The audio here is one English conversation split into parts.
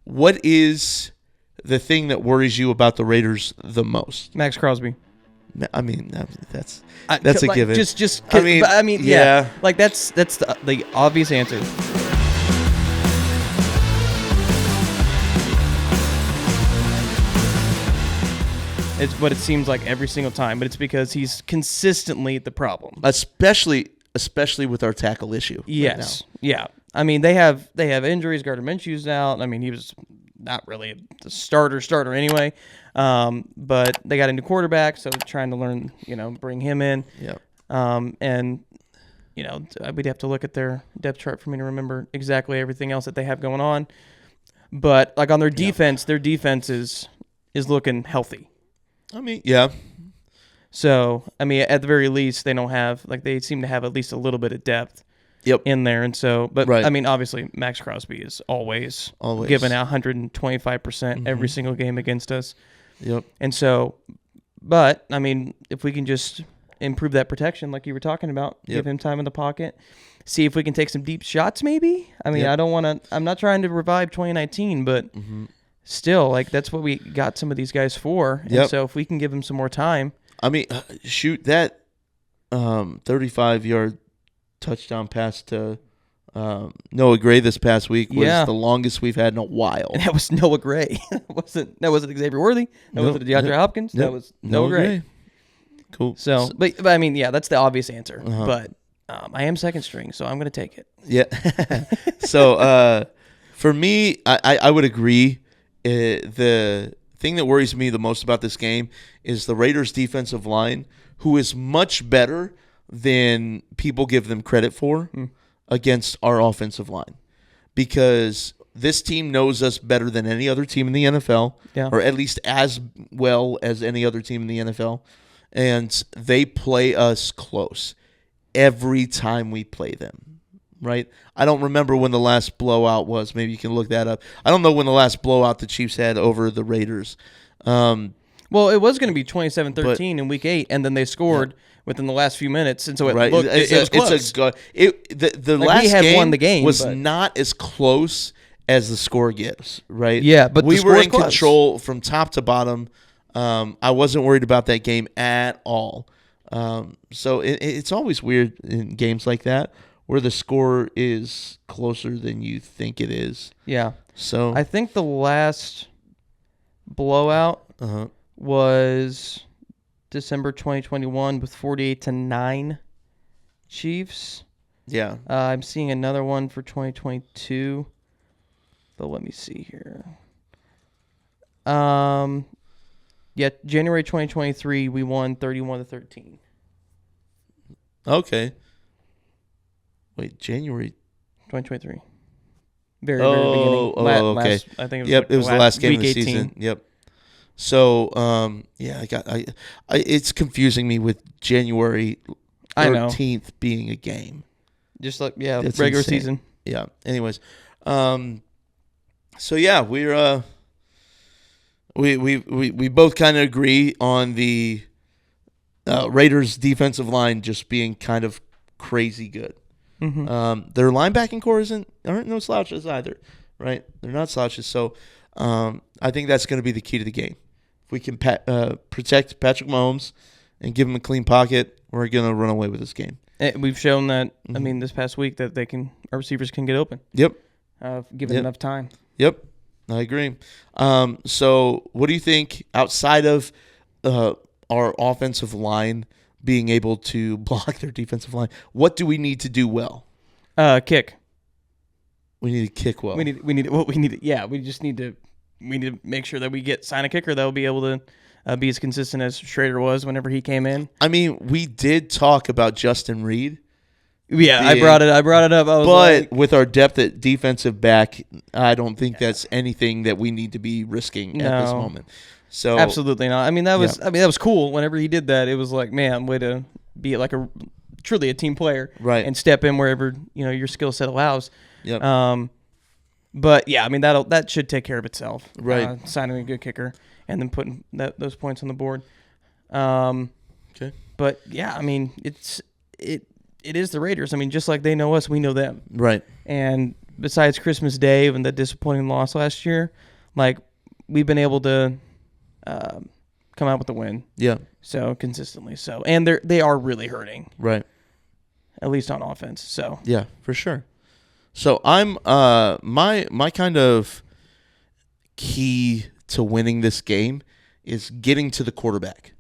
what is the thing that worries you about the Raiders the most? Max Crosby. I mean, that's a given. Yeah. Like that's the obvious answer. It's what it seems like every single time, but it's because he's consistently the problem. Especially with our tackle issue. Yes. Right now. Yeah. I mean, they have injuries. Gardner Minshew's out. I mean, he was not really the starter anyway. But they got a new quarterback, so trying to learn, bring him in. Yeah. And we'd have to look at their depth chart for me to remember exactly everything else that they have going on. But like on their defense, their defense is looking healthy. I mean, yeah. So, I mean, at the very least, they seem to have at least a little bit of depth in there. And so, but right. I mean, obviously, Max Crosby is always giving out 125% every single game against us. Yep. And so, but, I mean, if we can just improve that protection like you were talking about, give him time in the pocket, see if we can take some deep shots maybe. I mean, I'm not trying to revive 2019, but still, like, that's what we got some of these guys for. And so if we can give them some more time. I mean, shoot, that 35-yard touchdown pass to Noah Gray this past week was the longest we've had in a while. And that was Noah Gray. That wasn't Xavier Worthy. That wasn't Dionte Hopkins. That was Noah Gray. Cool. So, but I mean, yeah, that's the obvious answer. But I am second string, so I'm going to take it. Yeah. So for me, I would agree. The thing that worries me the most about this game is the Raiders' defensive line, who is much better than people give them credit for against our offensive line. Because this team knows us better than any other team in the NFL, or at least as well as any other team in the NFL. And they play us close every time we play them, right? I don't remember when the last blowout was. Maybe you can look that up. I don't know when the last blowout the Chiefs had over the Raiders. Well, it was going to be 27-13 in Week 8, and then they scored within the last few minutes, and so it was close. The last game won the game was not as close as the score gives, right? Yeah, but we were in control from top to bottom. I wasn't worried about that game at all. So it's always weird in games like that where the score is closer than you think it is. Yeah. So I think the last blowout was December 2021 with 48-9 Chiefs. Yeah. I'm seeing another one for 2022, but let me see here. Yeah, January 2023, we won 31-13. Okay. Wait, January 2023. Very beginning. Okay. I think it was the last game of the season. Yep. So, it's confusing me with January 13th being a game. Just like regular season. Yeah. Anyways, so yeah, we're we both kind of agree on the Raiders defensive line just being kind of crazy good. Their linebacking core aren't no slouches either, right? They're not slouches. So I think that's going to be the key to the game. If we can protect Patrick Mahomes and give him a clean pocket, we're going to run away with this game. And we've shown that. I mean, this past week that our receivers can get open. Yep. Given enough time. Yep. I agree. So what do you think outside of our offensive line being able to block their defensive line? What do we need to do well? Kick. We need to kick well. We just need to make sure that we sign a kicker that will be able to be as consistent as Schrader was whenever he came in. I mean, we did talk about Justyn Reed. Yeah, I brought it up. With our depth at defensive back, I don't think that's anything that we need to be risking at this moment. So absolutely not. I mean, that was cool. Whenever he did that, it was like, man, way to be like truly a team player, right? And step in wherever your skill set allows. Yep. But yeah, I mean that should take care of itself. Right. Signing a good kicker and then putting those points on the board. Okay. But yeah, I mean it is the Raiders. I mean, just like they know us, we know them. Right. And besides Christmas Day and the disappointing loss last year, like we've been able to come out with a win. Yeah. So consistently. So and they are really hurting. Right. At least on offense. So yeah, for sure. So I'm my kind of key to winning this game is getting to the quarterback.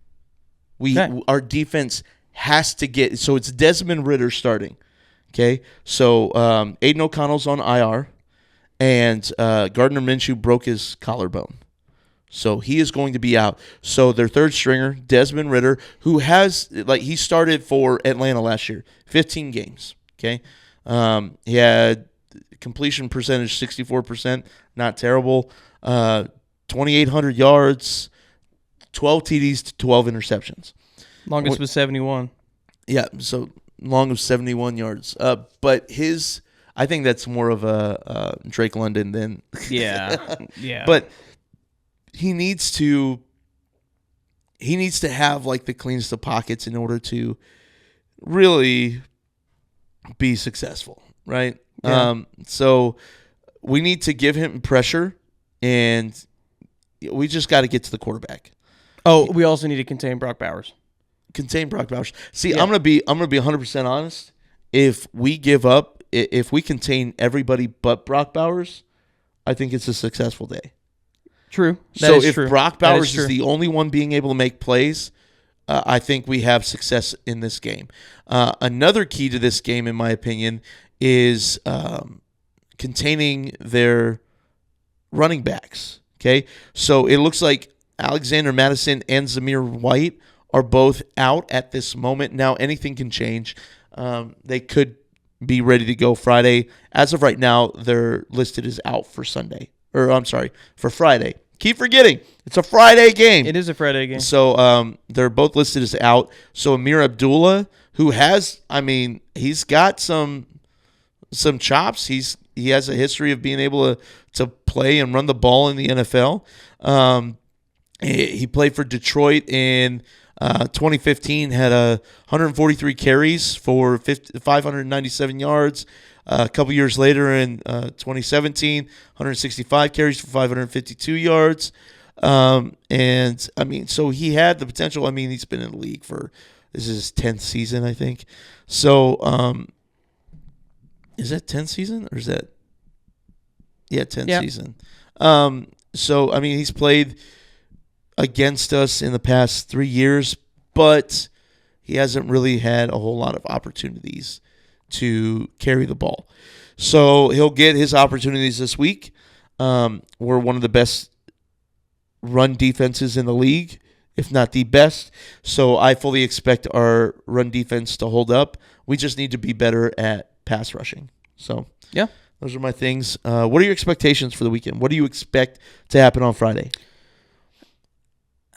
Our defense has to get, so it's Desmond Ridder starting. Okay, so Aiden O'Connell's on IR, and Gardner Minshew broke his collarbone. So he is going to be out. So their third stringer, Desmond Ridder, who has, he started for Atlanta last year, 15 games. Okay, he had completion percentage 64%, not terrible. 2,800 yards, 12 TDs to 12 interceptions. Longest was 71. Yeah, so long of 71 yards. But I think that's more of a Drake London than. Yeah. But he needs to have the cleanest of pockets in order to really be successful, right? Yeah. So we need to give him pressure, and we just got to get to the quarterback. Oh, we also need to contain Brock Bowers. See, yeah. I'm gonna be 100% honest. If we contain everybody but Brock Bowers, I think it's a successful day. True. If Brock Bowers is the only one being able to make plays, I think we have success in this game. Another key to this game, in my opinion, is containing their running backs. Okay, so it looks like Alexander Madison and Zamir White are both out at this moment. Now, anything can change. They could be ready to go Friday. As of right now, they're listed as out for Sunday. Or, I'm sorry, for Friday. Keep forgetting. It's a Friday game. It is a Friday game. So, they're both listed as out. So, Amir Abdullah, who has, he's got some chops. He has a history of being able to play and run the ball in the NFL. He played for Detroit in 2015, had 143 carries for 597 yards. A couple years later in 2017, 165 carries for 552 yards. So he had the potential. He's been in the league this is his 10th season, I think. So, is that 10th season or is that? Yeah, 10th season. He's played against us in the past 3 years, but he hasn't really had a whole lot of opportunities to carry the ball. So he'll get his opportunities this week. We're one of the best run defenses in the league, if not the best. So I fully expect our run defense to hold up. We just need to be better at pass rushing. So yeah, those are my things. What are your expectations for the weekend? What do you expect to happen on Friday?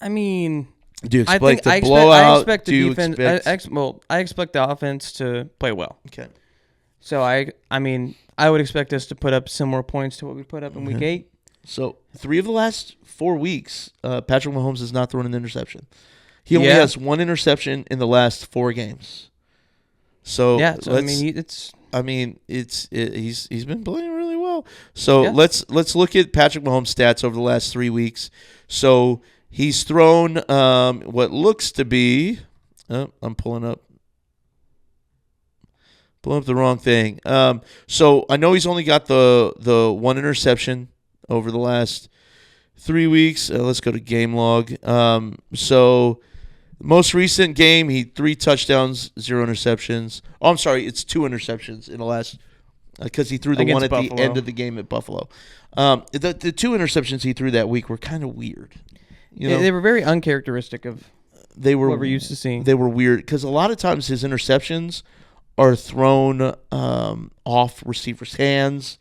Do you expect a blowout? I expect the defense. I expect the offense to play well. Okay. So I would expect us to put up similar points to what we put up in Week 8. So 3 of the last 4 weeks, Patrick Mahomes has not thrown an interception. He only has 1 interception in the last 4 games. So yeah, he's been playing really well. So let's look at Patrick Mahomes' stats over the last 3 weeks. So he's thrown what looks to be. I'm pulling up the wrong thing. So I know he's only got the 1 interception over the last 3 weeks. Let's go to game log. So most recent game, he 3 touchdowns, 0 interceptions. Oh, I'm sorry, it's 2 interceptions in the last because he threw the against one at Buffalo. the end of the game at Buffalo. The 2 interceptions he threw that week were kind of weird. They were very uncharacteristic of what we're used to seeing. They were weird because a lot of times his interceptions are thrown off receivers' hands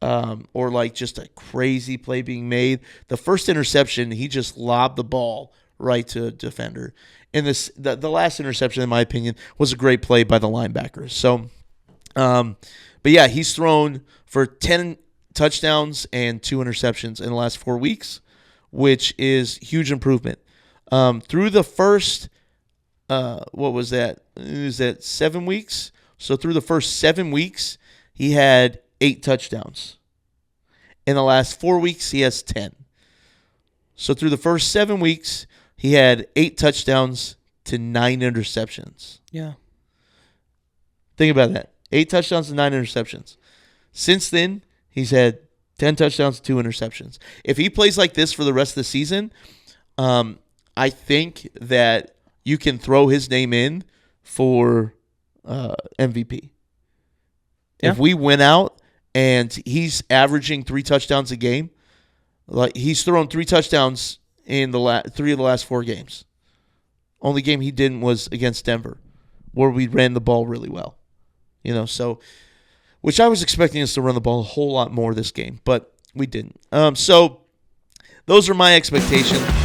or just a crazy play being made. The first interception, he just lobbed the ball right to a defender. And the last interception, in my opinion, was a great play by the linebackers. So, but yeah, he's thrown for 10 touchdowns and 2 interceptions in the last 4 weeks, which is huge improvement. Through the first, what was that? Is that 7 weeks? So through the first 7 weeks, he had 8 touchdowns. In the last 4 weeks, he has 10. So through the first 7 weeks, he had 8 touchdowns to 9 interceptions. Yeah. Think about that. 8 touchdowns to 9 interceptions. Since then, he's had 10 touchdowns to 2 interceptions. If he plays like this for the rest of the season, I think that you can throw his name in for MVP. Yeah. If we win out and he's averaging 3 touchdowns a game, like he's thrown 3 touchdowns in the 3 of the last 4 games. Only game he didn't was against Denver, where we ran the ball really well. So which I was expecting us to run the ball a whole lot more this game, but we didn't. So those are my expectations.